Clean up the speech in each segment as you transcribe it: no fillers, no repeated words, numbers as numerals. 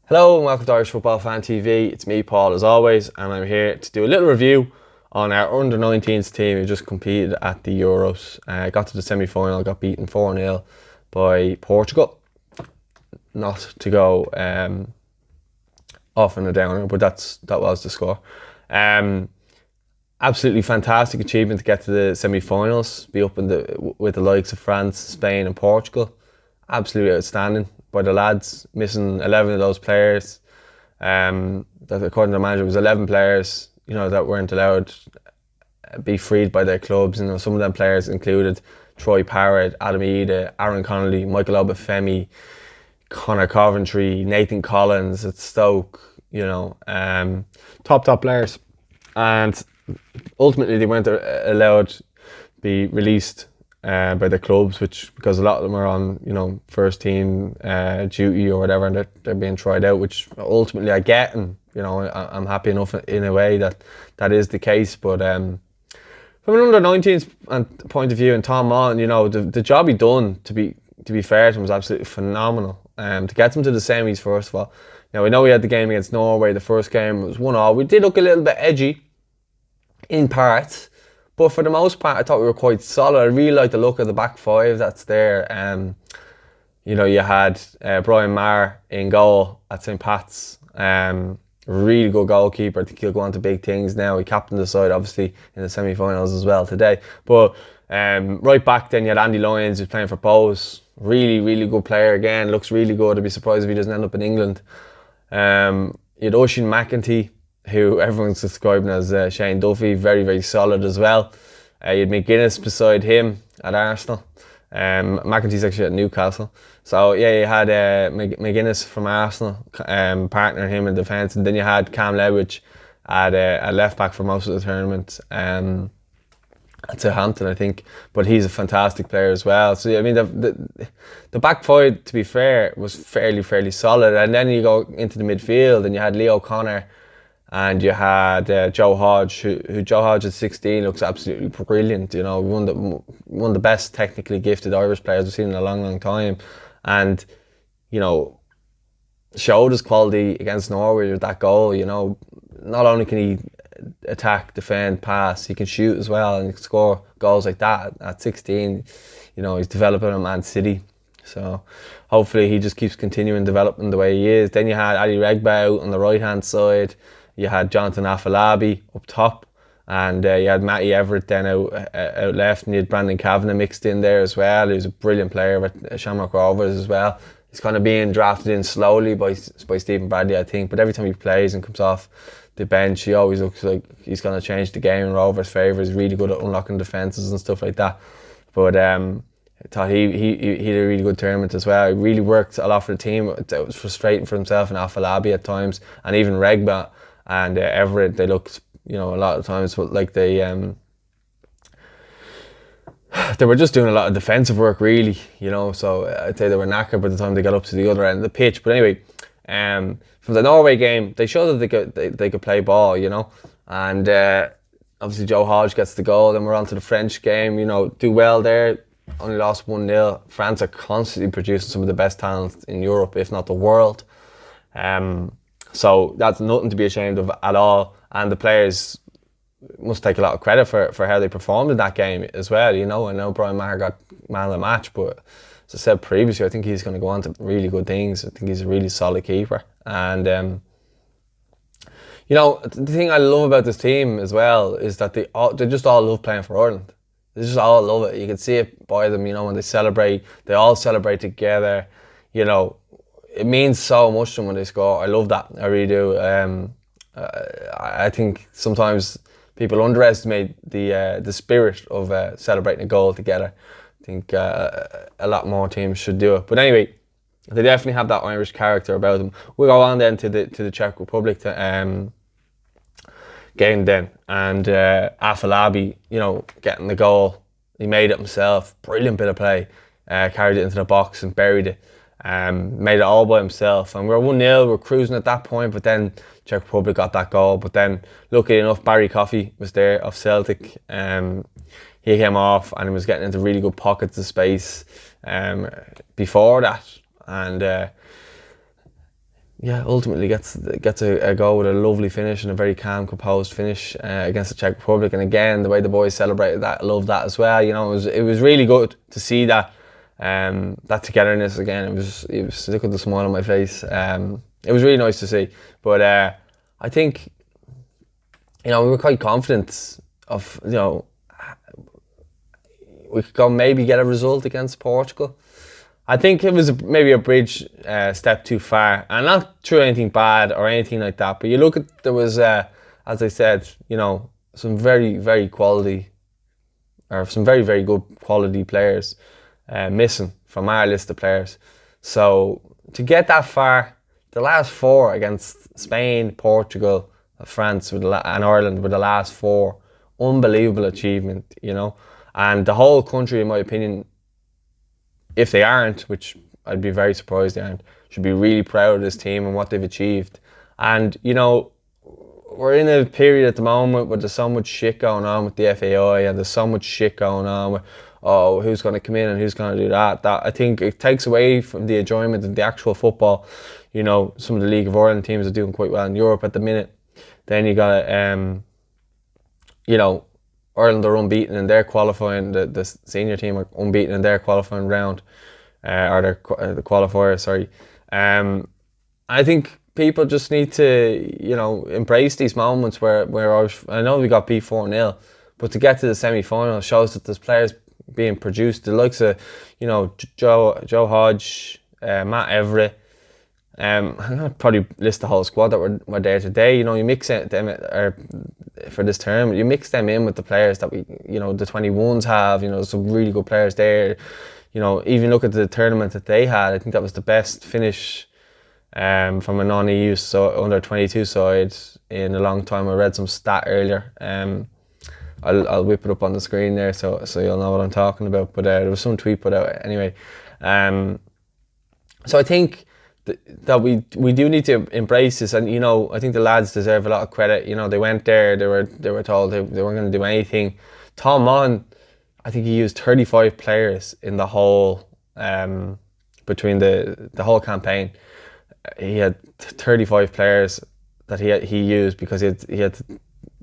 Hello and welcome to Irish Football Fan TV. It's me, Paul, as always, and I'm here to do a little review on our under-19s team who just competed at the Euros. Got to the semi-final, got beaten 4-0 by Portugal. Not to go off in a downer, but that was the score. Absolutely fantastic achievement to get to the semi-finals, be up with the likes of France, Spain and Portugal. Absolutely outstanding by the lads, missing 11 of those players. That according to the manager, it was 11 players, that weren't allowed to be freed by their clubs. Some of them players included Troy Parrott, Adam Idah, Aaron Connolly, Michael Obafemi, Connor Coventry, Nathan Collins at Stoke. Top players, and ultimately they weren't allowed to be released by the clubs, because a lot of them are on first team duty or whatever, and they're being tried out, which ultimately I get, and I'm happy enough in a way that is the case. But from an under-19s point of view, and Tom Maughan, the job he done, to be fair to him, was absolutely phenomenal. To get them to the semis, first of all. Now, we know we had the game against Norway. The first game was 1-1. We did look a little bit edgy in parts, but for the most part, I thought we were quite solid. I really like the look of the back five that's there. You had Brian Maher in goal at St. Pat's. Really good goalkeeper. I think he'll go on to big things now. He captained the side, obviously, in the semi-finals as well today. But right back then, you had Andy Lyons, who's playing for Bohs. Really, really good player again. Looks really good. I'd be surprised if he doesn't end up in England. You had Oisin McEntee, who everyone's describing as Shane Duffy. Very, very solid as well. You had McGuinness beside him at Arsenal. McEntee's actually at Newcastle. So yeah, you had McGuinness from Arsenal partnering him in defence, and then you had Cam Ledwidge at left back for most of the tournament. At Southampton, I think, but he's a fantastic player as well. So I mean, the back five, to be fair, was fairly solid. And then you go into the midfield, and you had Leo Connor, and you had Joe Hodge, who Joe Hodge at 16 looks absolutely brilliant. One of the best technically gifted Irish players we've seen in a long time, and showed his quality against Norway with that goal. Not only can he attack, defend, pass, he can shoot as well, and he can score goals like that at 16. He's developing at Man City, so hopefully he just keeps continuing developing the way he is. Then you had Ali Regba out on the right hand side. You had Jonathan Afolabi up top, and you had Matty Everett then out left, and you had Brandon Kavanagh mixed in there as well. He was a brilliant player with Shamrock Rovers as well. He's kind of being drafted in slowly by Stephen Bradley, I think, but every time he plays and comes off the bench, he always looks like he's going to change the game in Rovers' favour. He's really good at unlocking defences and stuff like that. But I thought he had a really good tournament as well. He really worked a lot for the team. It was frustrating for himself and Afolabi at times, and even Regba and Everett, they looked, a lot of times like they were just doing a lot of defensive work, really, so I'd say they were knackered by the time they got up to the other end of the pitch. But anyway, from the Norway game, they showed that they could play ball, and obviously Joe Hodge gets the goal. Then we're on to the French game, do well there, only lost 1-0. France are constantly producing some of the best talent in Europe, if not the world. So that's nothing to be ashamed of at all, and the players must take a lot of credit for how they performed in that game as well. I know Brian Maher got man of the match, but as I said previously, I think he's going to go on to really good things. I think he's a really solid keeper, and the thing I love about this team as well is that they just all love playing for Ireland. They just all love it. You can see it by them, when they celebrate, they all celebrate together. It means so much to them when they score. I love that. I really do. I think sometimes people underestimate the spirit of celebrating a goal together. I think a lot more teams should do it. But anyway, they definitely have that Irish character about them. We'll go on then to the Czech Republic game then, and Afolabi, getting the goal. He made it himself. Brilliant bit of play. Carried it into the box and buried it. Made it all by himself, and we were 1-0. We're cruising at that point, but then Czech Republic got that goal. But then, luckily enough, Barry Coffey was there of Celtic. He came off and he was getting into really good pockets of space before that, and yeah, ultimately gets a goal with a lovely finish and a very calm, composed finish against the Czech Republic. And again, the way the boys celebrated that, I loved that as well. You know, it was really good to see that that togetherness again. It was look at the smile on my face. It was really nice to see. But I think, you know, we were quite confident of, you know, we could go maybe get a result against Portugal. I think it was maybe a bridge step too far, and not through anything bad or anything like that. But you look at, there was, as I said, you know, some very, very quality, or some very, very good quality players missing from our list of players. So to get that far, the last four against Spain, Portugal, France and Ireland were the last four. Unbelievable achievement, you know. And the whole country, in my opinion, if they aren't, which I'd be very surprised they aren't, should be really proud of this team and what they've achieved. And, you know, we're in a period at the moment where there's so much shit going on with the FAI, and there's so much shit going on with, oh, who's going to come in and who's going to do that. That I think it takes away from the enjoyment of the actual football. You know, some of the League of Ireland teams are doing quite well in Europe at the minute. Then you got, you know, Ireland are unbeaten in their qualifying. The senior team are unbeaten in their qualifying round, or the qualifier. Sorry. I think people just need to, you know, embrace these moments where I know we got beat 4-0, but to get to the semi-final shows that there's players being produced. The likes of, you know, Joe Hodge, Matt Everett. I'm gonna probably list the whole squad that were there today. You know, you mix them, or for this term, you mix them in with the players that we, you know, the 21s have. You know, some really good players there. You know, even look at the tournament that they had. I think that was the best finish from a non-EU under 22 side in a long time. I read some stat earlier. I'll whip it up on the screen there so you'll know what I'm talking about. But there was some tweet put out anyway. So I think that we do need to embrace this, and you know, I think the lads deserve a lot of credit. You know, they went there, they were told they weren't going to do anything. Tom Mon, I think he used 35 players in the whole between the whole campaign. He had 35 players that he used because he had to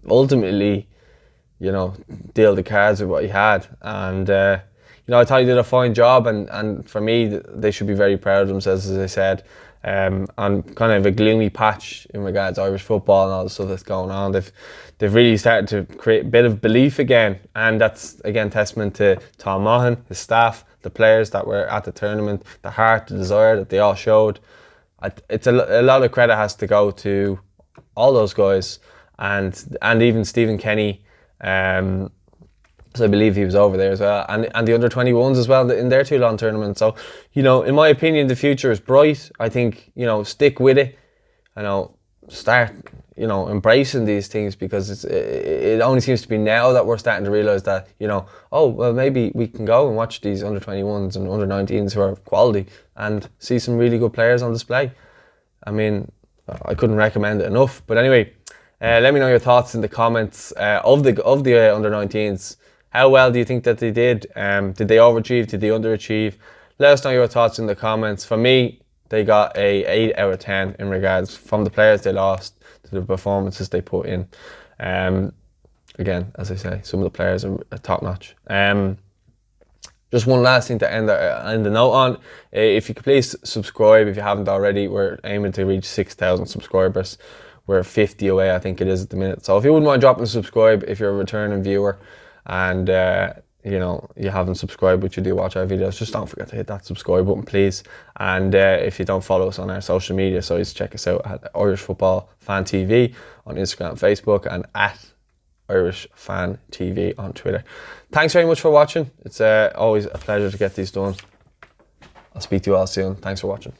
ultimately, you know, deal the cards with what he had. And you know, I thought he did a fine job, and for me, they should be very proud of themselves, as I said. On kind of a gloomy patch in regards to Irish football and all the stuff that's going on, they've really started to create a bit of belief again, and that's again testament to Tom Maughan, his staff, the players that were at the tournament, the heart, the desire that they all showed. It's a lot of credit has to go to all those guys, and even Stephen Kenny. So I believe he was over there as well, and the under 21s as well in their Toulon tournament. So, you know, in my opinion, the future is bright. I think, you know, stick with it. You know, start, you know, embracing these things, because it only seems to be now that we're starting to realise that, you know, oh well, maybe we can go and watch these under 21s and under 19s who are quality and see some really good players on display. I mean, I couldn't recommend it enough. But anyway, let me know your thoughts in the comments of the under 19s. How well do you think that they did? Did they overachieve? Did they underachieve? Let us know your thoughts in the comments. For me, they got a 8 out of 10 in regards from the players they lost to the performances they put in. Again, as I say, some of the players are top notch. Just one last thing to end the note on. If you could please subscribe if you haven't already. We're aiming to reach 6,000 subscribers. We're 50 away, I think it is at the minute. So if you wouldn't mind dropping a subscribe if you're a returning viewer, and you know, you haven't subscribed but you do watch our videos, just don't forget to hit that subscribe button, please. And if you don't follow us on our social media sites, check us out at Irish Football Fan TV on Instagram and Facebook, and at Irish Fan TV on Twitter. Thanks very much for watching. It's always a pleasure to get these done. I'll speak to you all soon. Thanks for watching.